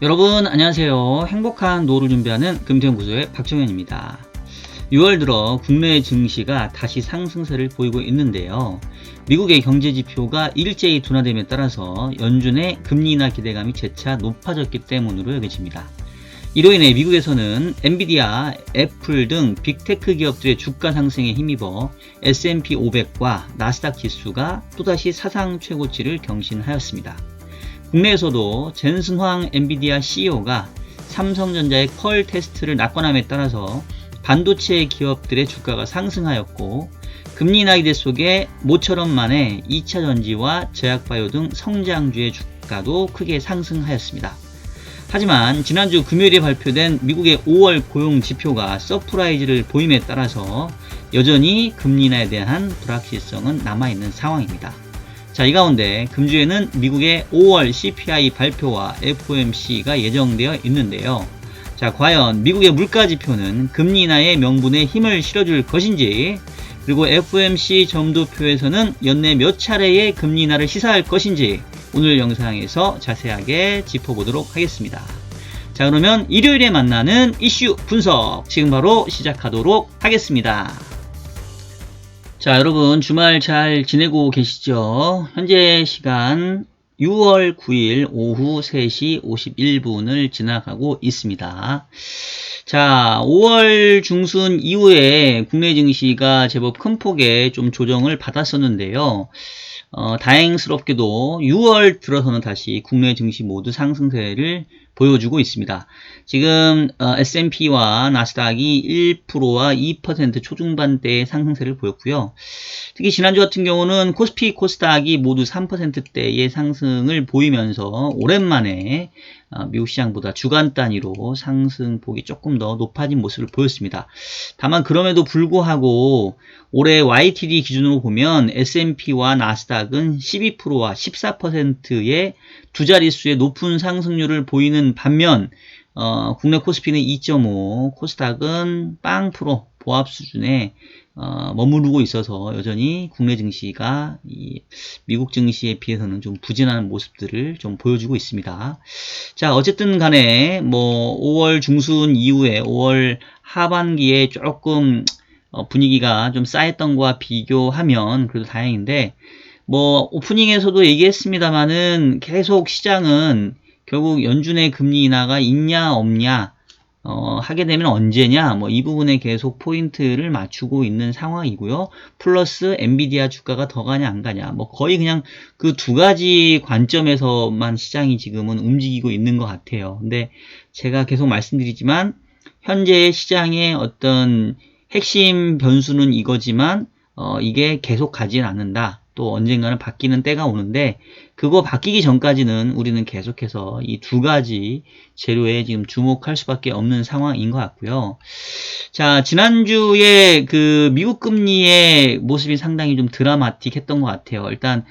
여러분 안녕하세요. 행복한 노후를 준비하는 금태현구조의 박정현입니다. 6월 들어 국내 증시가 다시 상승세를 보이고 있는데요. 미국의 경제지표가 일제히 둔화됨에 따라서 연준의 금리 인하 기대감이 재차 높아졌기 때문으로 여겨집니다. 이로 인해 미국에서는 엔비디아, 애플 등 빅테크 기업들의 주가 상승에 힘입어 S&P 500과 나스닥 지수가 또다시 사상 최고치를 경신하였습니다. 국내에서도 젠슨 황 엔비디아 CEO가 삼성전자의 퀄 테스트를 낙관함에 따라서 반도체 기업들의 주가가 상승하였고, 금리 인하 기대 속에 모처럼 만에 2차전지와 제약바이오 등 성장주의 주가도 크게 상승하였습니다. 하지만 지난주 금요일에 발표된 미국의 5월 고용 지표가 서프라이즈를 보임에 따라서 여전히 금리 인하에 대한 불확실성은 남아있는 상황입니다. 자, 이 가운데 금주에는 미국의 5월 CPI 발표와 FOMC가 예정되어 있는데요. 자, 과연 미국의 물가 지표는 금리 인하의 명분에 힘을 실어줄 것인지, 그리고 FOMC 점도표에서는 연내 몇 차례의 금리 인하를 시사할 것인지 오늘 영상에서 자세하게 짚어보도록 하겠습니다. 자, 그러면 일요일에 만나는 이슈 분석 지금 바로 시작하도록 하겠습니다. 자, 여러분 주말 잘 지내고 계시죠? 현재 시간 6월 9일 오후 3시 51분을 지나가고 있습니다. 자, 5월 중순 이후에 국내 증시가 제법 큰 폭의 좀 조정을 받았었는데요. 다행스럽게도 6월 들어서는 다시 국내 증시 모두 상승세를 보여주고 있습니다. 지금 S&P와 나스닥이 1%와 2% 초중반대의 상승세를 보였고요. 특히 지난주 같은 경우는 코스피, 코스닥이 모두 3%대의 상승을 보이면서 오랜만에 미국 시장보다 주간 단위로 상승폭이 조금 더 높아진 모습을 보였습니다. 다만 그럼에도 불구하고 올해 YTD 기준으로 보면 S&P와 나스닥은 12%와 14%의 두 자릿수의 높은 상승률을 보이는 반면 국내 코스피는 2.5, 코스닥은 0% 보합 수준에 머무르고 있어서 여전히 국내 증시가 미국 증시에 비해서는 좀 부진한 모습들을 좀 보여주고 있습니다. 자, 어쨌든 간에 5월 중순 이후에 5월 하반기에 조금 분위기가 좀 쌓였던 것과 비교하면 그래도 다행인데, 오프닝에서도 얘기했습니다만은 계속 시장은 결국 연준의 금리 인하가 있냐 없냐, 하게 되면 언제냐, 이 부분에 계속 포인트를 맞추고 있는 상황이고요. 플러스 엔비디아 주가가 더 가냐 안 가냐, 거의 그냥 그 두 가지 관점에서만 시장이 지금은 움직이고 있는 것 같아요. 근데 제가 계속 말씀드리지만 현재 시장의 어떤 핵심 변수는 이거지만 이게 계속 가진 않는다. 또 언젠가는 바뀌는 때가 오는데, 그거 바뀌기 전까지는 우리는 계속해서 이 두 가지 재료에 지금 주목할 수밖에 없는 상황인 것 같고요. 자, 지난주에 그 미국 금리의 모습이 상당히 좀 드라마틱했던 것 같아요. 일단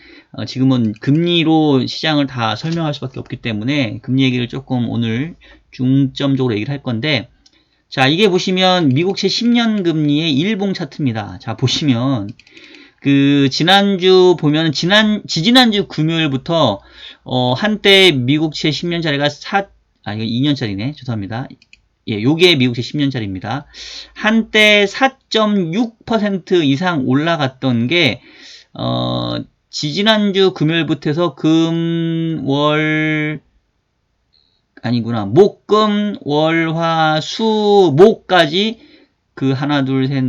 지금은 금리로 시장을 다 설명할 수밖에 없기 때문에 금리 얘기를 조금 오늘 중점적으로 얘기를 할 건데, 자, 이게 보시면 미국채 10년 금리의 일봉 차트입니다. 자, 보시면 지난주 보면 지지난주 금요일부터 한때 미국채 10년짜리가 이거 2년짜리네. 죄송합니다. 예, 요게 미국채 10년짜리입니다. 한때 4.6% 이상 올라갔던 게 지지난주 금요일부터 해서 목, 금, 월, 화, 수, 목까지 하나, 둘, 셋,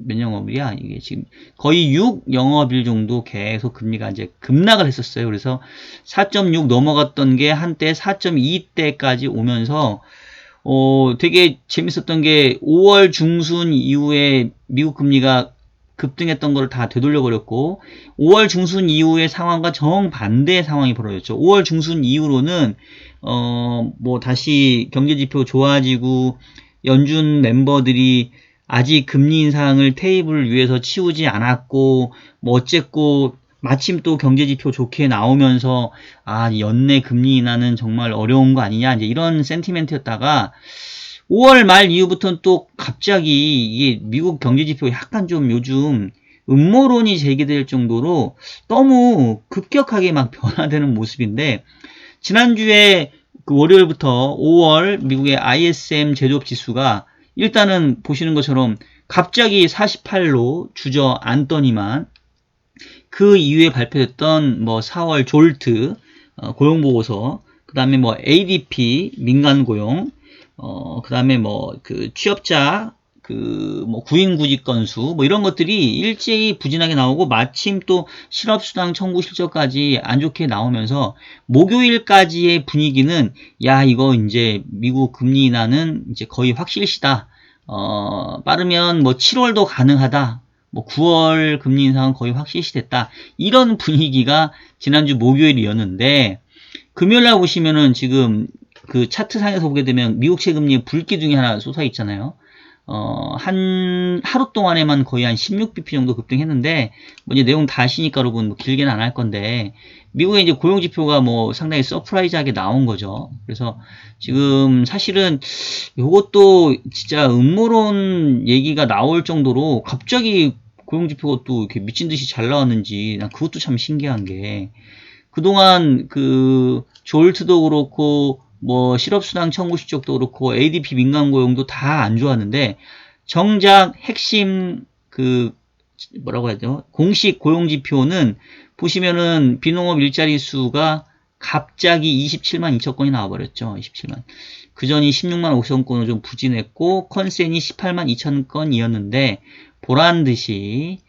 몇 영업일이야? 이게 지금 거의 6 영업일 정도 계속 금리가 이제 급락을 했었어요. 그래서 4.6 넘어갔던 게 한때 4.2대까지 오면서 되게 재밌었던 게 5월 중순 이후에 미국 금리가 급등했던 걸 다 되돌려 버렸고, 5월 중순 이후의 상황과 정반대의 상황이 벌어졌죠. 5월 중순 이후로는 다시 경제지표 좋아지고 연준 멤버들이 아직 금리 인상을 테이블 위에서 치우지 않았고, 어쨌고 마침 또 경제지표 좋게 나오면서 연내 금리 인하는 정말 어려운 거 아니냐, 이제 이런 센티멘트였다가 5월 말 이후부터는 또 갑자기 이게 미국 경제지표 약간 좀 요즘 음모론이 제기될 정도로 너무 급격하게 막 변화되는 모습인데, 지난주에 그 월요일부터 5월 미국의 ISM 제조업 지수가 일단은 보시는 것처럼 갑자기 48로 주저앉더니만 그 이후에 발표됐던 뭐 4월 졸트 고용보고서, 그 다음에 뭐 ADP 민간 고용, 그 다음에 뭐 그 취업자 그 뭐 구인구직 건수 뭐 이런 것들이 일제히 부진하게 나오고 마침 또 실업수당 청구 실적까지 안 좋게 나오면서 목요일까지의 분위기는 야 이거 이제 미국 금리 인하는 이제 거의 확실시다. 빠르면 뭐 7월도 가능하다. 뭐 9월 금리 인상은 거의 확실시 됐다. 이런 분위기가 지난주 목요일이었는데 금요일날 보시면은 지금 그 차트상에서 보게 되면 미국채 금리의 불기둥이 하나 솟아 있잖아요. 한 하루 동안에만 거의 한 16bp 정도 급등했는데 뭐 이제 내용 다 아시니까 여러분 뭐 길게는 안 할 건데 미국의 이제 고용 지표가 뭐 상당히 서프라이즈하게 나온 거죠. 그래서 지금 사실은 이것도 진짜 음모론 얘기가 나올 정도로 갑자기 고용 지표가 또 이렇게 미친 듯이 잘 나왔는지 난 그것도 참 신기한 게 그동안 그 졸트도 그렇고 뭐 실업수당 청구 실적도 그렇고 ADP 민간 고용도 다 안 좋았는데 정작 핵심 그 뭐라고 해야 되죠? 공식 고용 지표는 보시면은 비농업 일자리 수가 갑자기 27만 2천 건이 나와버렸죠. 27만. 그 전이 16만 5천 건으로 좀 부진했고 컨센이 18만 2천 건이었는데 보란 듯이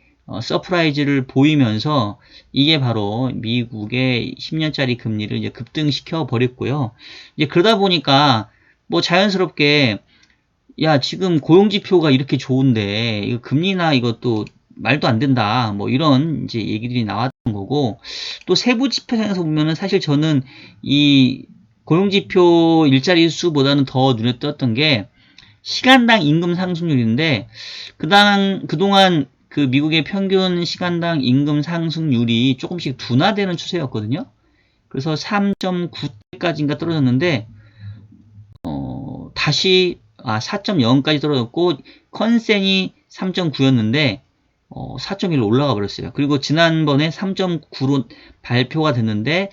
서프라이즈를 보이면서 이게 바로 미국의 10년짜리 금리를 이제 급등시켜 버렸고요. 이제 그러다 보니까 뭐 자연스럽게 야 지금 고용지표가 이렇게 좋은데 이거 금리나 이것도 말도 안 된다. 뭐 이런 이제 얘기들이 나왔던 거고 또 세부 지표상에서 보면은 사실 저는 이 고용지표 일자리 수보다는 더 눈에 띄었던 게 시간당 임금 상승률인데 그동안 그 미국의 평균 시간당 임금 상승률이 조금씩 둔화되는 추세였거든요. 그래서 3.9대까지인가 떨어졌는데 다시 4.0까지 떨어졌고 컨센이 3.9였는데 4.1로 올라가 버렸어요. 그리고 지난번에 3.9로 발표가 됐는데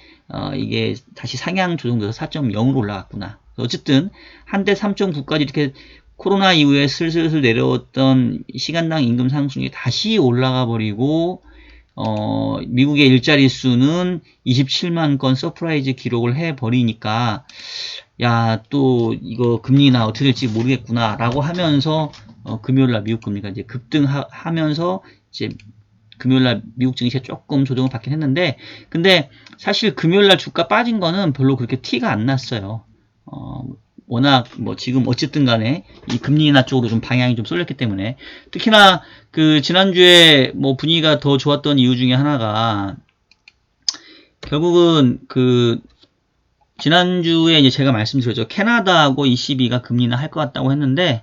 이게 다시 상향 조정돼서 4.0으로 올라갔구나. 어쨌든 한때 3.9까지 이렇게 코로나 이후에 슬슬 내려왔던 시간당 임금 상승이 다시 올라가 버리고 미국의 일자리 수는 27만 건 서프라이즈 기록을 해 버리니까 야 또 이거 금리 인하 어떻게 될지 모르겠구나 라고 하면서 금요일날 미국 금리가 이제 급등하면서 이제 금요일날 미국 증시가 조금 조정을 받긴 했는데 근데 사실 금요일날 주가 빠진 거는 별로 그렇게 티가 안 났어요. 워낙 뭐 지금 어쨌든 간에 이 금리 인하 쪽으로 좀 방향이 좀 쏠렸기 때문에 특히나 그 지난주에 뭐 분위기가 더 좋았던 이유 중에 하나가 결국은 그 지난주에 이제 제가 말씀드렸죠. 캐나다하고 ECB가 금리 인하 할 것 같다고 했는데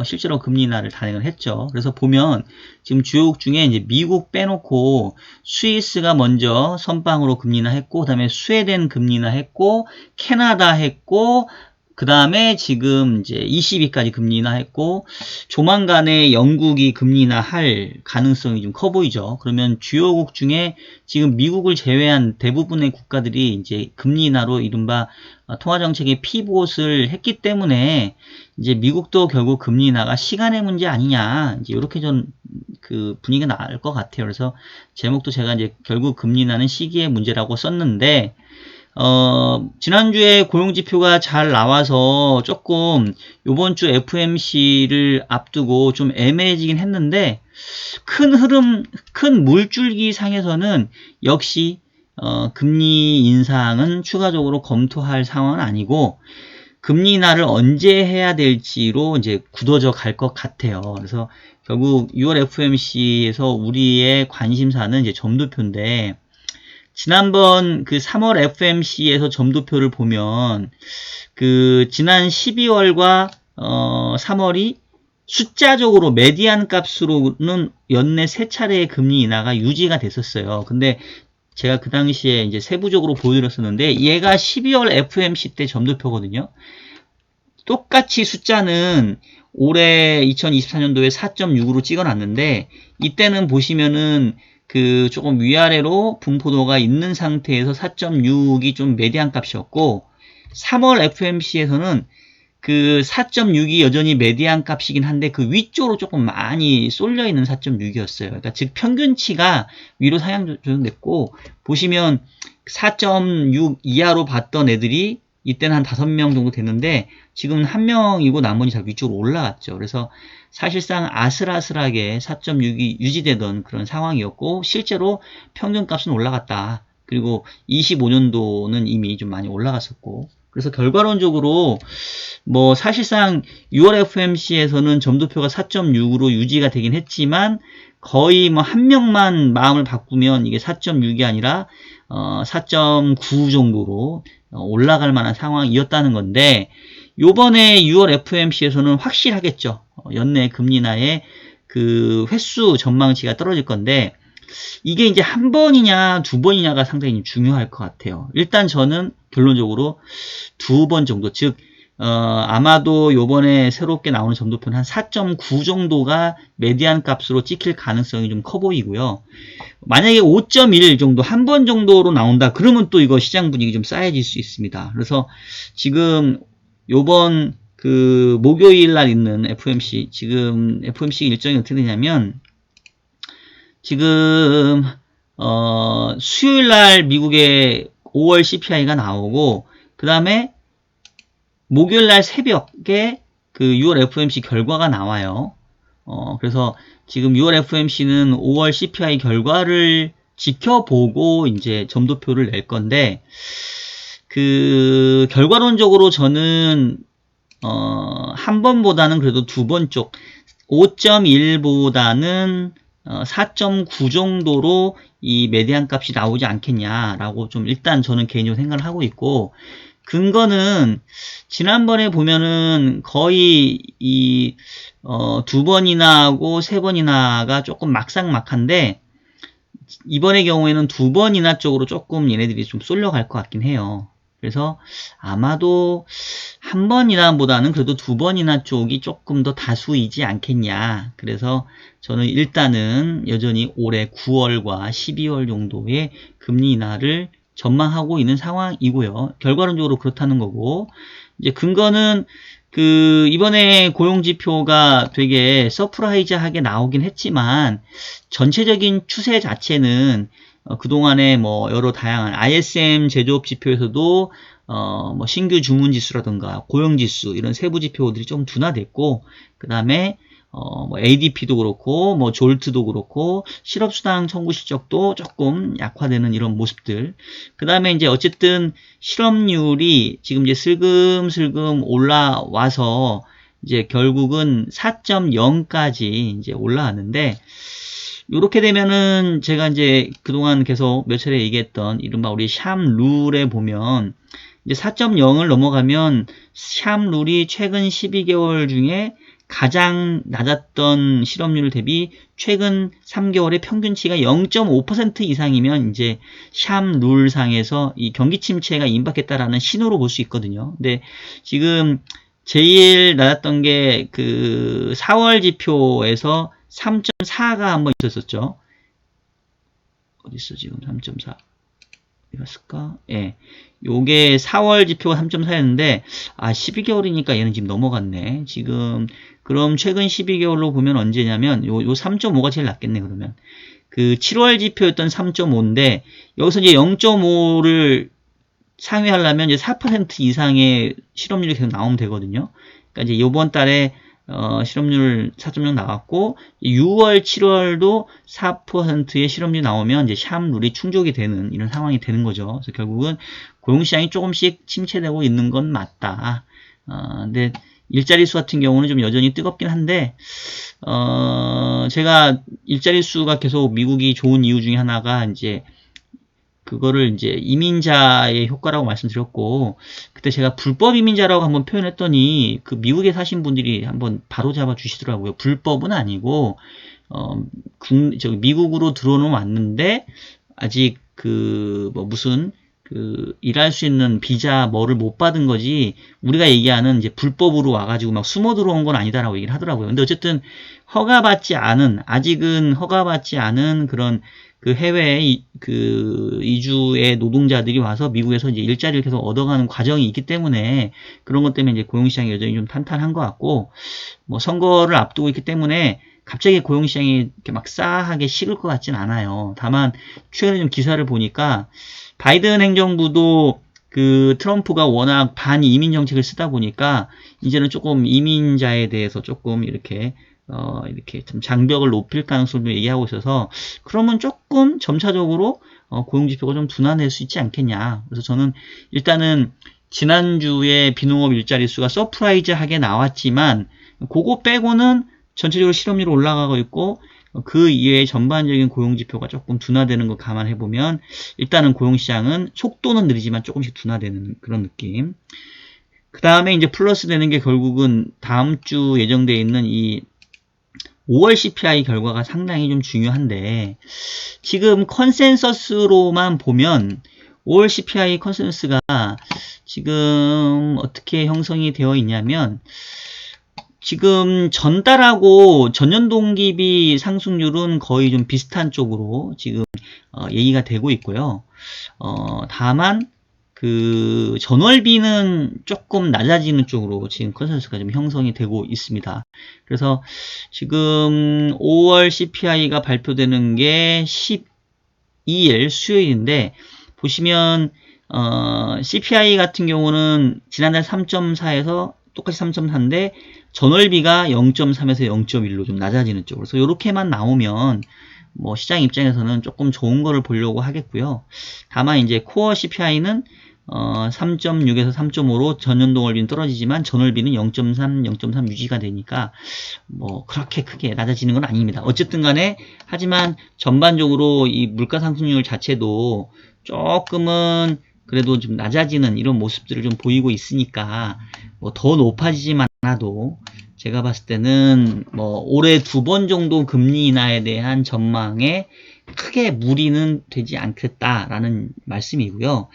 실제로 금리 인하를 단행을 했죠. 그래서 보면 지금 주요국 중에 이제 미국 빼놓고 스위스가 먼저 선빵으로 금리 인하 했고 그다음에 스웨덴 금리 인하 했고 캐나다 했고 그 다음에 지금 이제 ECB까지 금리 인하했고 조만간에 영국이 금리 인하할 가능성이 좀 커 보이죠. 그러면 주요국 중에 지금 미국을 제외한 대부분의 국가들이 이제 금리 인하로 이른바 통화정책의 피봇을 했기 때문에 이제 미국도 결국 금리 인하가 시간의 문제 아니냐 이제 이렇게 좀 그 분위기가 나을 것 같아요. 그래서 제목도 제가 이제 결국 금리 인하는 시기의 문제라고 썼는데. 지난주에 고용지표가 잘 나와서 조금 요번 주 FOMC를 앞두고 좀 애매해지긴 했는데 큰 흐름, 큰 물줄기 상에서는 역시 금리 인상은 추가적으로 검토할 상황은 아니고 금리 인하를 언제 해야 될지로 이제 굳어져 갈 것 같아요. 그래서 결국 6월 FOMC에서 우리의 관심사는 이제 점도표인데 지난번 그 3월 FOMC에서 점도표를 보면 그 지난 12월과 3월이 숫자적으로 메디안 값으로는 연내 3차례의 금리 인하가 유지가 됐었어요. 근데 제가 그 당시에 이제 세부적으로 보여드렸었는데 얘가 12월 FOMC 때 점도표거든요. 똑같이 숫자는 올해 2024년도에 4.6으로 찍어놨는데 이때는 보시면은 그 조금 위아래로 분포도가 있는 상태에서 4.6이 좀 메디안 값이었고 3월 FOMC에서는 그 4.6이 여전히 메디안 값이긴 한데 그 위쪽으로 조금 많이 쏠려 있는 4.6이었어요. 그러니까 즉 평균치가 위로 상향 조정됐고, 보시면 4.6 이하로 봤던 애들이 이때는 한 5명 정도 됐는데 지금 1명이고 나머지 다 위쪽으로 올라갔죠. 그래서 사실상 아슬아슬하게 4.6이 유지되던 그런 상황이었고, 실제로 평균값은 올라갔다. 그리고 25년도는 이미 좀 많이 올라갔었고, 그래서 결과론적으로 뭐 사실상 6월 FOMC에서는 점도표가 4.6으로 유지가 되긴 했지만 거의 뭐 한 명만 마음을 바꾸면 이게 4.6이 아니라 4.9 정도로 올라갈 만한 상황이었다는 건데, 요번에 6월 FOMC에서는 확실하겠죠. 연내 금리 인하의 그 횟수 전망치가 떨어질 건데, 이게 이제 한 번이냐 두 번이냐가 상당히 중요할 것 같아요. 일단 저는 결론적으로 2번 정도, 즉 아마도 요번에 새롭게 나오는 점도표는 한 4.9 정도가 메디안 값으로 찍힐 가능성이 좀 커 보이고요. 만약에 5.1 정도, 한 번 정도로 나온다, 그러면 또 이거 시장 분위기 좀 싸해질 수 있습니다. 그래서 지금 요번 그 목요일 날 있는 FOMC, 지금 FOMC 일정이 어떻게 되냐면, 지금 수요일 날 미국의 5월 CPI가 나오고, 그 다음에 목요일 날 새벽에 그 6월 FOMC 결과가 나와요. 그래서 지금 6월 FOMC는 5월 CPI 결과를 지켜보고 이제 점도표를 낼 건데, 그 결과론적으로 저는 한 번보다는 그래도 2번 쪽 5.1보다는 4.9 정도로 이 메디안 값이 나오지 않겠냐라고 좀 일단 저는 개인적으로 생각을 하고 있고, 근거는 지난번에 보면은 거의 이 2번이나 하고 3번이나가 조금 막상막한데, 이번의 경우에는 2번이나 쪽으로 조금 얘네들이 좀 쏠려갈 것 같긴 해요. 그래서 아마도 한 번이나보다는 그래도 2번이나 쪽이 조금 더 다수이지 않겠냐. 그래서 저는 일단은 여전히 올해 9월과 12월 정도의 금리 인하를 전망하고 있는 상황이고요. 결과론적으로 그렇다는 거고, 이제 근거는 그 이번에 고용지표가 되게 서프라이즈하게 나오긴 했지만 전체적인 추세 자체는 그동안에 뭐 여러 다양한 ISM 제조업 지표에서도 뭐 신규 주문 지수라든가 고용 지수 이런 세부 지표들이 좀 둔화됐고, 그 다음에 뭐 ADP도 그렇고 뭐 졸트도 그렇고 실업수당 청구 실적도 조금 약화되는 이런 모습들. 그 다음에 이제 어쨌든 실업률이 지금 이제 슬금슬금 올라와서 이제 결국은 4.0까지 이제 올라왔는데, 이렇게 되면은 제가 이제 그동안 계속 몇 차례 얘기했던 이른바 우리 샴 룰에 보면 이제 4.0을 넘어가면 샴 룰이 최근 12개월 중에 가장 낮았던 실업률 대비 최근 3개월의 평균치가 0.5% 이상이면 이제 샴 룰상에서 이 경기 침체가 임박했다라는 신호로 볼 수 있거든요. 근데 지금 제일 낮았던 게 그 4월 지표에서 3.4가 한번 있었었죠. 어디 있어 지금 3.4? 어디 갔을까? 예. 요게 4월 지표가 3.4였는데 12개월이니까 얘는 지금 넘어갔네. 지금 그럼 최근 12개월로 보면 언제냐면 요 3.5가 제일 낮겠네. 그러면 그 7월 지표였던 3.5인데 여기서 이제 0.5를 상회하려면 이제 4% 이상의 실업률이 계속 나오면 되거든요. 그러니까 이제 요번 달에 실업률 4.0 나왔고 6월, 7월도 4%의 실업률이 나오면 이제 샴 룰이 충족이 되는 이런 상황이 되는 거죠. 그래서 결국은 고용시장이 조금씩 침체되고 있는 건 맞다. 근데 일자리 수 같은 경우는 좀 여전히 뜨겁긴 한데, 제가 일자리 수가 계속 미국이 좋은 이유 중에 하나가 이제 그거를 이제 이민자의 효과라고 말씀드렸고, 그때 제가 불법 이민자라고 한번 표현했더니 그 미국에 사신 분들이 한번 바로 잡아 주시더라고요. 불법은 아니고 미국으로 들어오는 왔는데 아직 그 뭐 무슨 그 일할 수 있는 비자 뭐를 못 받은 거지, 우리가 얘기하는 이제 불법으로 와가지고 막 숨어 들어온 건 아니다라고 얘기를 하더라고요. 근데 어쨌든 아직은 허가받지 않은 그런 그 해외에 이주의 노동자들이 와서 미국에서 이제 일자리를 계속 얻어가는 과정이 있기 때문에 그런 것 때문에 이제 고용시장이 여전히 좀 탄탄한 것 같고, 뭐 선거를 앞두고 있기 때문에 갑자기 고용시장이 이렇게 막 싸하게 식을 것 같진 않아요. 다만 최근에 좀 기사를 보니까 바이든 행정부도 그 트럼프가 워낙 반이민 정책을 쓰다 보니까 이제는 조금 이민자에 대해서 조금 이렇게 좀 장벽을 높일 가능성도 얘기하고 있어서, 그러면 조금 점차적으로 고용지표가 좀 둔화될 수 있지 않겠냐. 그래서 저는 일단은 지난주에 비농업 일자리 수가 서프라이즈하게 나왔지만 그거 빼고는 전체적으로 실업률이 올라가고 있고, 그 이외의 전반적인 고용지표가 조금 둔화되는 거 감안해보면 일단은 고용시장은 속도는 느리지만 조금씩 둔화되는 그런 느낌. 그 다음에 이제 플러스 되는 게 결국은 다음 주 예정되어 있는 이 5월 CPI 결과가 상당히 좀 중요한데, 지금 컨센서스로만 보면 5월 CPI 컨센서스가 지금 어떻게 형성이 되어 있냐면, 지금 전달하고 전년 동기비 상승률은 거의 좀 비슷한 쪽으로 지금 얘기가 되고 있고요. 다만 그 전월비는 조금 낮아지는 쪽으로 지금 컨센서스가 좀 형성이 되고 있습니다. 그래서 지금 5월 CPI가 발표되는 게 12일 수요일인데, 보시면 CPI 같은 경우는 지난달 3.4에서 똑같이 3.4인데 전월비가 0.3에서 0.1로 좀 낮아지는 쪽으로. 그래서 이렇게만 나오면 뭐 시장 입장에서는 조금 좋은 거를 보려고 하겠고요. 다만 이제 코어 CPI는 3.6에서 3.5로 전년도 월비는 떨어지지만 전월비는 0.3, 0.3 유지가 되니까 뭐 그렇게 크게 낮아지는 건 아닙니다. 어쨌든 간에, 하지만 전반적으로 이 물가 상승률 자체도 조금은 그래도 좀 낮아지는 이런 모습들을 좀 보이고 있으니까 뭐 더 높아지지만 않아도 제가 봤을 때는 뭐 올해 2번 정도 금리 인하에 대한 전망에 크게 무리는 되지 않겠다라는 말씀이고요.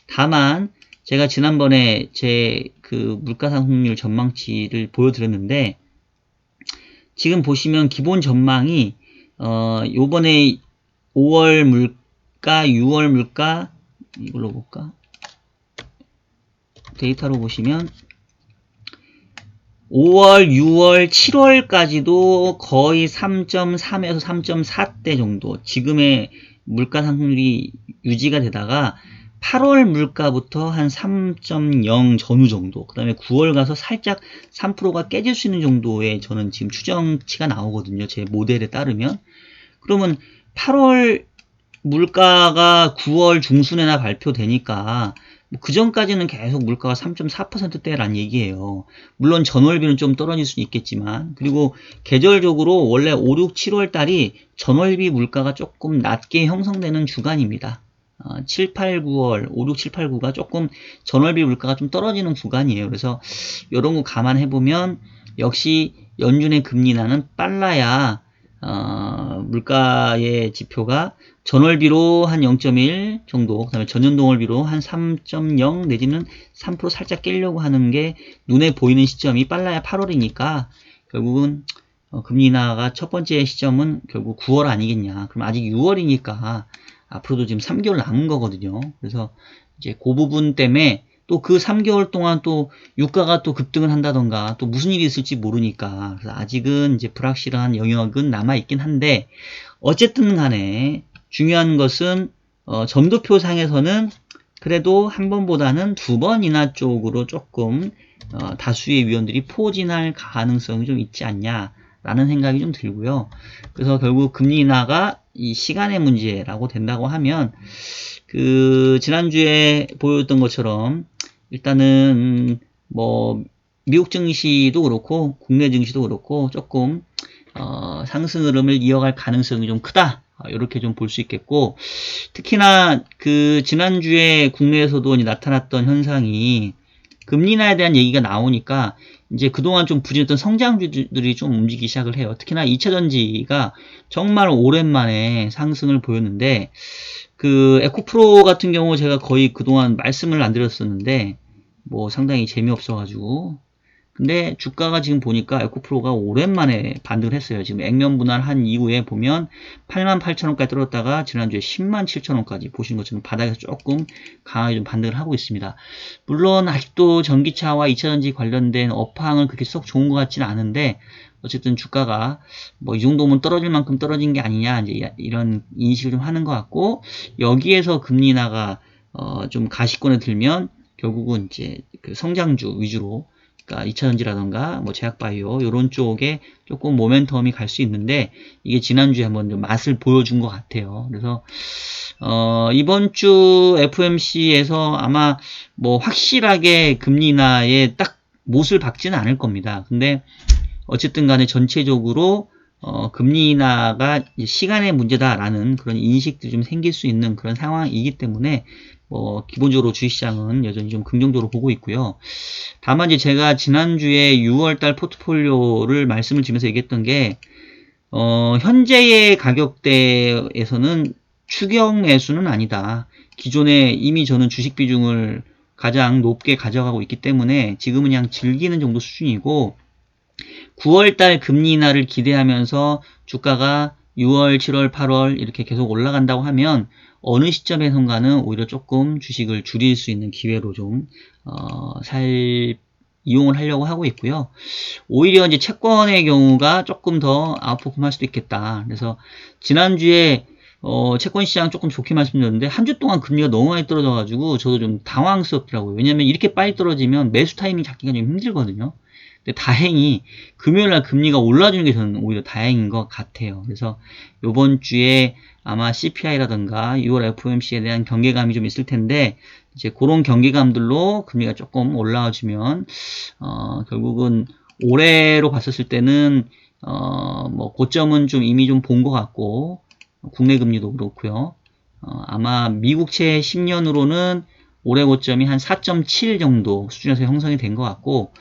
다만 제가 지난번에 제 그 물가 상승률 전망치를 보여드렸는데, 지금 보시면 기본 전망이 요번에 5월 물가, 6월 물가, 이걸로 볼까? 데이터로 보시면 5월, 6월, 7월까지도 거의 3.3에서 3.4대 정도 지금의 물가 상승률이 유지가 되다가 8월 물가부터 한 3.0 전후 정도, 그 다음에 9월 가서 살짝 3%가 깨질 수 있는 정도의 저는 지금 추정치가 나오거든요. 제 모델에 따르면. 그러면 8월 물가가 9월 중순에나 발표되니까 그 전까지는 계속 물가가 3.4%대란 얘기예요. 물론 전월비는 좀 떨어질 수는 있겠지만, 그리고 계절적으로 원래 5, 6, 7월 달이 전월비 물가가 조금 낮게 형성되는 주간입니다. 7, 8, 9월, 5, 6, 7, 8, 9가 조금 전월비 물가가 좀 떨어지는 구간이에요. 그래서 이런 거 감안해보면 역시 연준의 금리 인하는 빨라야 물가의 지표가 전월비로 한 0.1 정도, 그 다음에 전년동월비로 한 3.0 내지는 3% 살짝 깨려고 하는 게 눈에 보이는 시점이 빨라야 8월이니까 결국은 금리 인하가 첫 번째 시점은 결국 9월 아니겠냐. 그럼 아직 6월이니까 앞으로도 지금 3개월 남은 거거든요. 그래서 이제 그 부분 때문에 또 그 3개월 동안 또 유가가 또 급등을 한다던가 또 무슨 일이 있을지 모르니까, 그래서 아직은 이제 불확실한 영역은 남아있긴 한데, 어쨌든 간에 중요한 것은 점도표 상에서는 그래도 한 번보다는 2번 인하 쪽으로 조금 다수의 위원들이 포진할 가능성이 좀 있지 않냐라는 생각이 좀 들고요. 그래서 결국 금리 인하가 이 시간의 문제라고 된다고 하면, 그 지난주에 보였던 것처럼 일단은 뭐 미국 증시도 그렇고 국내 증시도 그렇고 조금 상승 흐름을 이어갈 가능성이 좀 크다, 이렇게 좀 볼 수 있겠고, 특히나 그 지난주에 국내에서도 나타났던 현상이 금리 인하에 대한 얘기가 나오니까 이제 그동안 좀 부진했던 성장주들이 좀 움직이기 시작을 해요. 특히나 2차전지가 정말 오랜만에 상승을 보였는데, 그 에코프로 같은 경우 제가 거의 그동안 말씀을 안 드렸었는데 뭐 상당히 재미없어가지고 근데 주가가 지금 보니까 에코프로가 오랜만에 반등을 했어요. 지금 액면 분할한 이후에 보면 88,000원까지 떨어졌다가 지난주에 107,000원까지 보시는 것처럼 바닥에서 조금 강하게 좀 반등을 하고 있습니다. 물론 아직도 전기차와 2차전지 관련된 업황은 그렇게 썩 좋은 것 같지는 않은데 어쨌든 주가가 뭐 이 정도면 떨어질 만큼 떨어진 게 아니냐 이제 이런 인식을 좀 하는 것 같고, 여기에서 금리 인하가 좀 가시권에 들면 결국은 이제 그 성장주 위주로, 그러니까 2차전지라던가 뭐 제약바이오 이런 쪽에 조금 모멘텀이 갈 수 있는데, 이게 지난주에 한번 좀 맛을 보여준 것 같아요. 그래서 이번 주 FOMC에서 아마 뭐 확실하게 금리 인하에 딱 못을 박지는 않을 겁니다. 근데 어쨌든 간에 전체적으로 금리 인하가 시간의 문제다라는 그런 인식들이 좀 생길 수 있는 그런 상황이기 때문에 뭐 기본적으로 주식시장은 여전히 좀 긍정적으로 보고 있고요. 다만 이제 제가 지난주에 6월달 포트폴리오를 말씀을 드리면서 얘기했던 게 현재의 가격대에서는 추격 매수는 아니다. 기존에 이미 저는 주식 비중을 가장 높게 가져가고 있기 때문에 지금은 그냥 즐기는 정도 수준이고, 9월달 금리 인하를 기대하면서 주가가 6월, 7월, 8월 이렇게 계속 올라간다고 하면 어느 시점에선가는 오히려 조금 주식을 줄일 수 있는 기회로 좀 이용을 하려고 하고 있고요. 오히려 이제 채권의 경우가 조금 더 아웃퍼폼할 수도 있겠다. 그래서 지난주에 채권 시장 조금 좋게 말씀드렸는데 한 주 동안 금리가 너무 많이 떨어져가지고 저도 좀 당황스럽더라고요. 왜냐면 이렇게 빨리 떨어지면 매수 타이밍 잡기가 좀 힘들거든요. 근데 다행히 금요일날 금리가 올라주는 게 저는 오히려 다행인 것 같아요. 그래서 이번 주에 아마 CPI라든가 6월 FOMC에 대한 경계감이 좀 있을 텐데, 이제 그런 경계감들로 금리가 조금 올라와주면 결국은 올해로 봤었을 때는 뭐 고점은 좀 이미 좀 본 것 같고, 국내 금리도 그렇고요. 아마 미국채 10년으로는 올해 고점이 한 4.7 정도 수준에서 형성이 된 것 같고,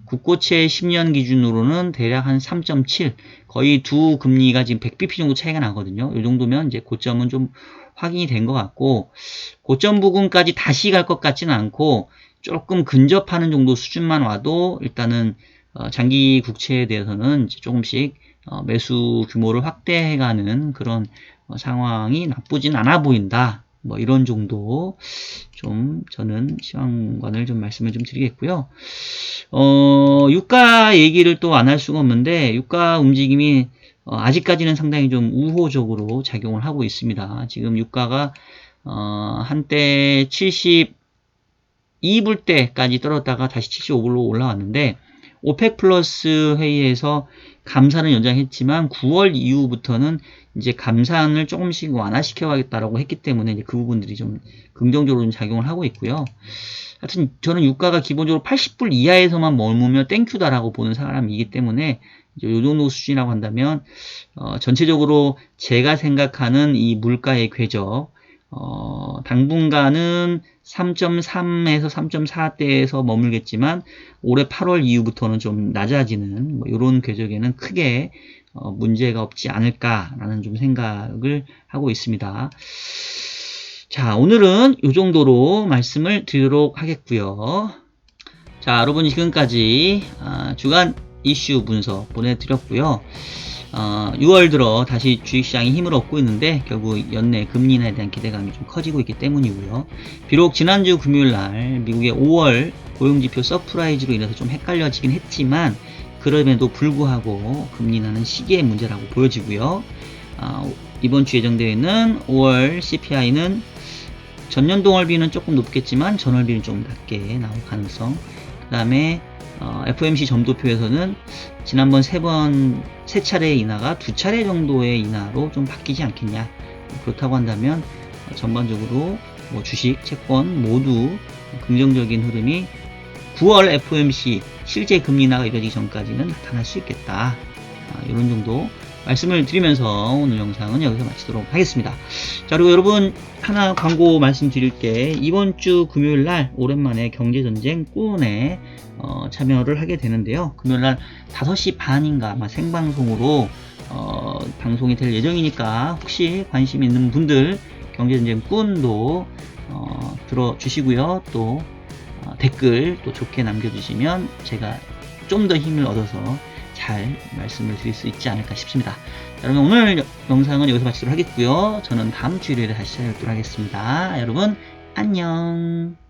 국고채 10년 기준으로는 대략 한 3.7, 거의 두 금리가 지금 100bp 정도 차이가 나거든요. 이 정도면 이제 고점은 좀 확인이 된 것 같고, 고점 부근까지 다시 갈 것 같지는 않고 조금 근접하는 정도 수준만 와도 일단은 장기 국채에 대해서는 이제 조금씩 매수 규모를 확대해가는 그런 상황이 나쁘진 않아 보인다. 뭐 이런 정도 좀 저는 시황관을 좀 말씀을 좀 드리겠고요. 유가 얘기를 또 안 할 수가 없는데, 유가 움직임이 아직까지는 상당히 좀 우호적으로 작용을 하고 있습니다. 지금 유가가 한때 72불대까지 떨어졌다가 다시 75불로 올라왔는데, 오펙 플러스 회의에서 감산을 연장했지만 9월 이후부터는 이제 감산을 조금씩 완화시켜 가겠다라고 했기 때문에 이제 그 부분들이 좀 긍정적으로 좀 작용을 하고 있고요. 하여튼 저는 유가가 기본적으로 80불 이하에서만 머무면 땡큐다라고 보는 사람이기 때문에 이제 요 정도 수준이라고 한다면 전체적으로 제가 생각하는 이 물가의 궤적 당분간은 3.3에서 3.4대에서 머물겠지만 올해 8월 이후부터는 좀 낮아지는 뭐 이런 궤적에는 크게 문제가 없지 않을까라는 좀 생각을 하고 있습니다. 자, 오늘은 이 정도로 말씀을 드리도록 하겠고요. 자, 여러분 지금까지 주간 이슈 분석 보내드렸고요. 6월 들어 다시 주식시장이 힘을 얻고 있는데 결국 연내 금리 인하에 대한 기대감이 좀 커지고 있기 때문이고요. 비록 지난주 금요일날 미국의 5월 고용지표 서프라이즈로 인해서 좀 헷갈려지긴 했지만 그럼에도 불구하고 금리 인하는 시기의 문제라고 보여지고요. 이번 주 예정되어 있는 5월 CPI는 전년도 월비는 조금 높겠지만 전월비는 좀 낮게 나올 가능성, 그 다음에 FOMC 점도표에서는 지난번 세 차례의 인하가 두 차례 정도의 인하로 좀 바뀌지 않겠냐. 그렇다고 한다면 전반적으로 뭐 주식, 채권 모두 긍정적인 흐름이 9월 FOMC 실제 금리 인하가 이루어지기 전까지는 나타날 수 있겠다. 이런 정도 말씀을 드리면서 오늘 영상은 여기서 마치도록 하겠습니다. 자, 그리고 여러분 하나 광고 말씀드릴게. 이번 주 금요일날 오랜만에 경제전쟁 꾸원에 참여를 하게 되는데요. 금요일날 5시 반인가 아마 생방송으로 방송이 될 예정이니까 혹시 관심 있는 분들 경제전쟁 꾸원도 들어주시고요. 또 댓글 또 좋게 남겨주시면 제가 좀 더 힘을 얻어서 잘 말씀을 드릴 수 있지 않을까 싶습니다. 자, 여러분 오늘 영상은 여기서 마치도록 하겠고요. 저는 다음 주 일요일에 다시 찾아뵙도록 하겠습니다. 여러분 안녕.